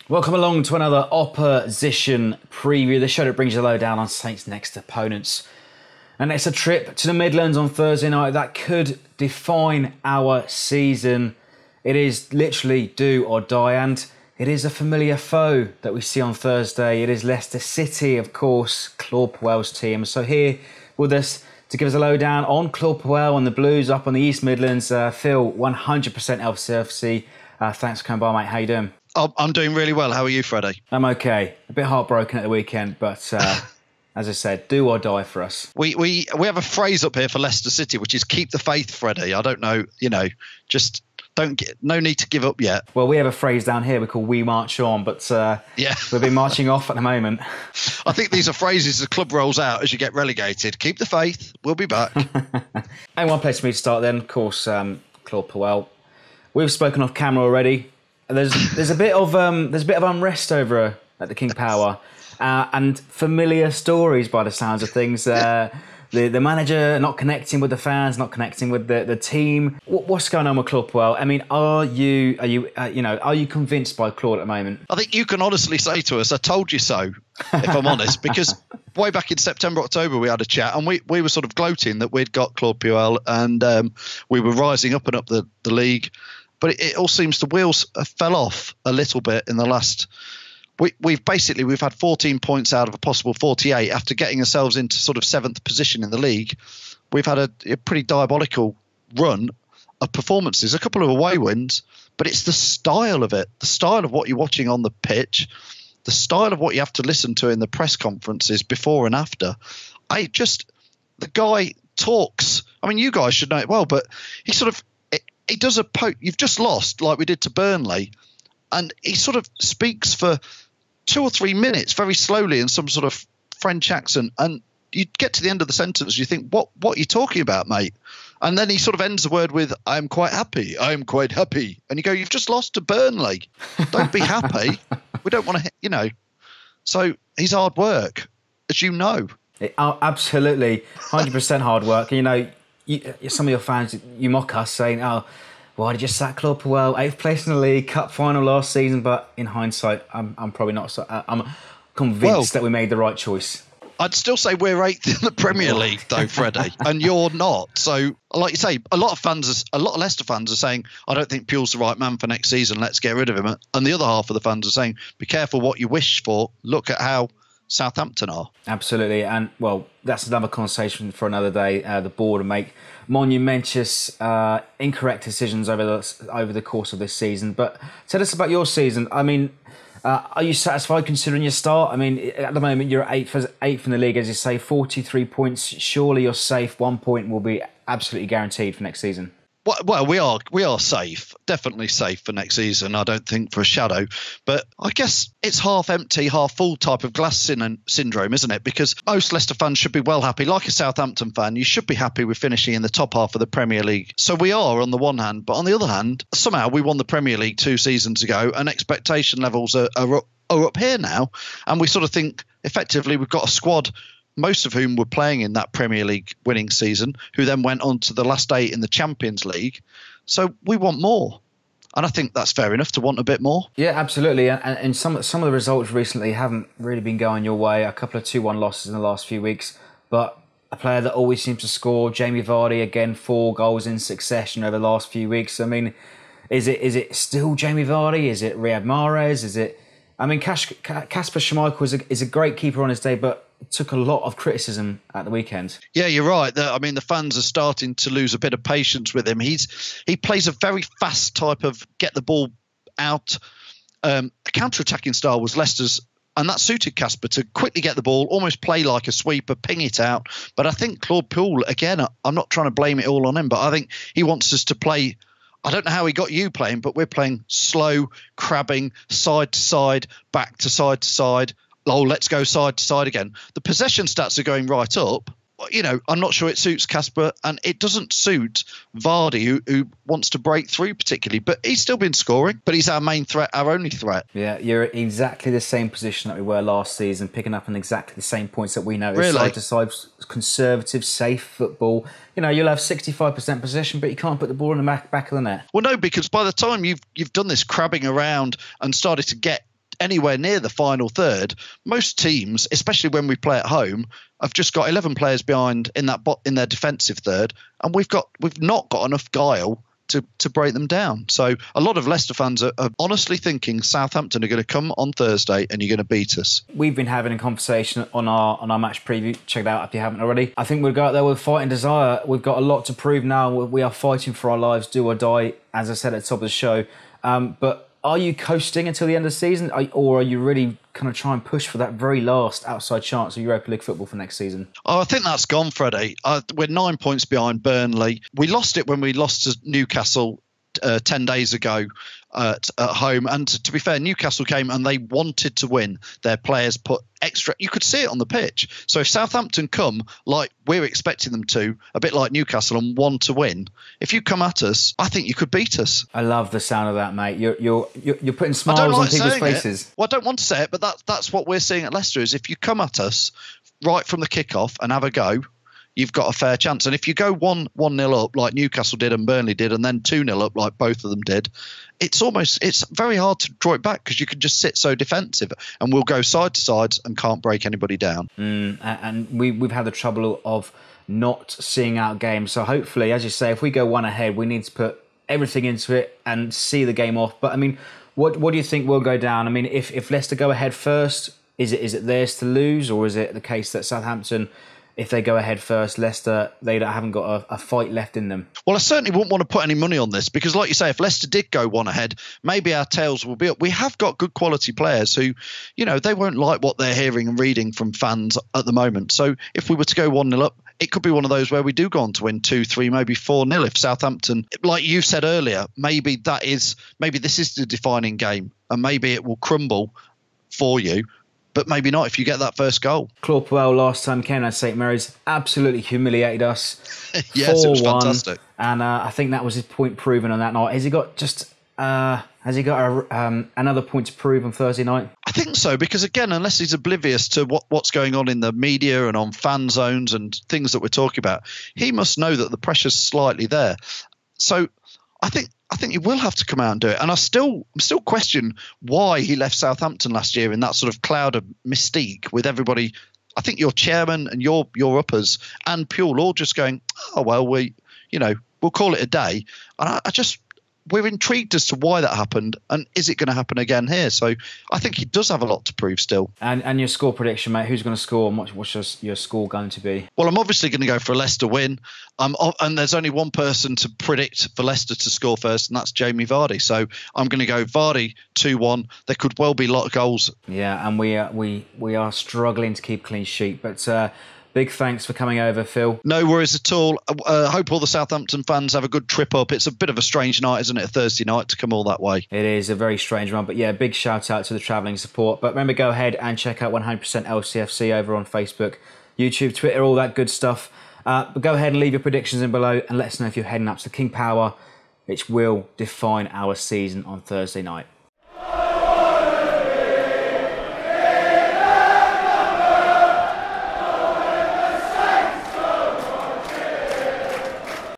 Welcome along to another opposition preview, the show that brings you the lowdown on Saints' next opponents. And it's a trip to the Midlands on Thursday night that could define our season. It is literally do or die, and it is a familiar foe that we see on Thursday. It is Leicester City, of course, Claude Puel's team. So here with us to give us a lowdown on Claude Puel and the Blues up on the East Midlands, Phil, 100% LCFC. Thanks for coming by, mate. How you doing? I'm doing really well. How are you, Freddie? I'm okay. A bit heartbroken at the weekend, but as I said, do or die for us. We have a phrase up here for Leicester City, which is keep the faith, Freddie. I don't know, just no need to give up yet. Well, we have a phrase down here we call "we march on," but we've been marching off at the moment. I think these are phrases the club rolls out as you get relegated. Keep the faith. We'll be back. And one place for me to start then, of course, Claude Puel. We've spoken off camera already. There's a bit of unrest over at the King Power, and familiar stories by the sounds of things. The manager not connecting with the fans, not connecting with the team. What's going on with Claude Puel? I mean, are you convinced by Claude at the moment? I think you can honestly say to us, "I told you so," if I'm honest, because way back in September, October, we had a chat and we were sort of gloating that we'd got Claude Puel and we were rising up and up the league. But it all seems the wheels fell off a little bit in the last. We've had 14 points out of a possible 48 after getting ourselves into sort of 7th position in the league. We've had a pretty diabolical run of performances, a couple of away wins, but it's the style of it, the style of what you're watching on the pitch, the style of what you have to listen to in the press conferences before and after. The guy talks. I mean, you guys should know it well, but he does a poke. You've just lost like we did to Burnley. And he sort of speaks for 2 or 3 minutes very slowly in some sort of French accent. And you get to the end of the sentence, you think, what are you talking about, mate? And then he sort of ends the word with, I'm quite happy. I'm quite happy. And you go, you've just lost to Burnley. Don't be happy. We don't want to, So he's hard work, as you know. Absolutely. 100% hard work. Some of your fans, you mock us saying, why did you sack Claude Puel? 8th place in the league, cup final last season. But in hindsight, I'm probably not so. I'm convinced that we made the right choice. I'd still say we're 8th in the Premier League, though, Freddie, and you're not. So, like you say, a lot of Leicester fans are saying, I don't think Puel's the right man for next season. Let's get rid of him. And the other half of the fans are saying, be careful what you wish for. Look at how Southampton are. Absolutely. And, well, that's another conversation for another day. The board will make monumentous incorrect decisions over the course of this season. But tell us about your season. I mean, are you satisfied considering your start? I mean, at the moment, you're eighth in the league, as you say, 43 points. Surely you're safe. 1 point will be absolutely guaranteed for next season. Well, we are safe, definitely safe for next season. I don't think for a shadow, but I guess it's half empty, half full type of glass syndrome, isn't it? Because most Leicester fans should be well happy. Like a Southampton fan, you should be happy with finishing in the top half of the Premier League. So we are on the one hand, but on the other hand, somehow we won the Premier League 2 seasons ago, and expectation levels are up here now, and we sort of think effectively we've got a squad, most of whom were playing in that Premier League winning season, who then went on to the last 8 in the Champions League. So we want more. And I think that's fair enough to want a bit more. Yeah, absolutely. And some of the results recently haven't really been going your way. A couple of 2-1 losses in the last few weeks. But a player that always seems to score, Jamie Vardy, again, 4 goals in succession over the last few weeks. I mean, is it still Jamie Vardy? Is it Riyad Mahrez? Is it... I mean, Kasper Schmeichel is a great keeper on his day, but it took a lot of criticism at the weekend. Yeah, you're right. The fans are starting to lose a bit of patience with him. He plays a very fast type of get the ball out. Counter-attacking style was Leicester's, and that suited Kasper to quickly get the ball, almost play like a sweeper, ping it out. But I think Claude Puel, again, I'm not trying to blame it all on him, but I think he wants us to play. I don't know how he got you playing, but we're playing slow, crabbing, side to side, back to side. Oh, let's go side to side again. The possession stats are going right up. I'm not sure it suits Kasper, and it doesn't suit Vardy, who wants to break through particularly. But he's still been scoring, but he's our main threat, our only threat. Yeah, you're exactly the same position that we were last season, picking up on exactly the same points that we know. Really? Side to side, conservative, safe football. You'll have 65% possession, but you can't put the ball in the back of the net. Well, no, because by the time you've done this crabbing around and started to get anywhere near the final third. Most teams, especially when we play at home, have just got 11 players behind in their defensive third, and we've not got enough guile to break them down. So a lot of Leicester fans are honestly thinking Southampton are going to come on Thursday and you're going to beat us. We've been having a conversation on our match preview. Check it out if you haven't already. I think we'll go out there with fight and desire. We've got a lot to prove now. We are fighting for our lives, do or die, as I said at the top of the show. But are you coasting until the end of the season, or are you really kind of trying and push for that very last outside chance of Europa League football for next season? Oh, I think that's gone, Freddie. We're 9 points behind Burnley. We lost it when we lost to Newcastle 10 days ago at home. And to be fair, Newcastle came and they wanted to win. Their players put extra. You could see it on the pitch. So if Southampton come like we're expecting them to, a bit like Newcastle, and want to win, if you come at us, I think you could beat us. I love the sound of that, mate. You're putting smiles on people's faces. Well, I don't want to say it, but that's what we're seeing at Leicester. Is if you come at us right from the kickoff and have a go, you've got a fair chance. And if you go 1-0 up like Newcastle did and Burnley did, and then 2-0 up like both of them did, it's very hard to draw it back because you can just sit so defensive, and we'll go side to sides and can't break anybody down. And we've had the trouble of not seeing out games. So hopefully, as you say, if we go one ahead, we need to put everything into it and see the game off. But I mean, what do you think will go down? I mean, if Leicester go ahead first, is it theirs to lose, or is it the case that Southampton, if they go ahead first, Leicester, they haven't got a fight left in them? Well, I certainly wouldn't want to put any money on this because, like you say, if Leicester did go one ahead, maybe our tails will be up. We have got good quality players who, they won't like what they're hearing and reading from fans at the moment. So if we were to go 1-0 up, it could be one of those where we do go on to win 2-3, maybe 4-0 if Southampton, like you said earlier, maybe this is the defining game and maybe it will crumble for you. But maybe not if you get that first goal. Claude Puel last time came at St Mary's absolutely humiliated us. Yes, it was fantastic. And I think that was his point proven on that night. Has he got another point to prove on Thursday night? I think so, because again, unless he's oblivious to what's going on in the media and on fan zones and things that we're talking about, he must know that the pressure's slightly there. So I think he will have to come out and do it. And I'm still question why he left Southampton last year in that sort of cloud of mystique with everybody. I think your chairman and your uppers and Puel all just going, oh, well, we'll call it a day. And we're intrigued as to why that happened, and is it going to happen again here? So I think he does have a lot to prove still. And your score prediction, mate, who's going to score and what's your score going to be? Well, I'm obviously going to go for a Leicester win. And there's only one person to predict for Leicester to score first, and that's Jamie Vardy. So I'm going to go Vardy 2-1. There could well be a lot of goals. Yeah, and we are struggling to keep clean sheet, but big thanks for coming over, Phil. No worries at all. I hope all the Southampton fans have a good trip up. It's a bit of a strange night, isn't it? A Thursday night to come all that way. It is a very strange one. But yeah, big shout out to the travelling support. But remember, go ahead and check out 100% LCFC over on Facebook, YouTube, Twitter, all that good stuff. But go ahead and leave your predictions in below and let us know if you're heading up to the King Power, which will define our season on Thursday night.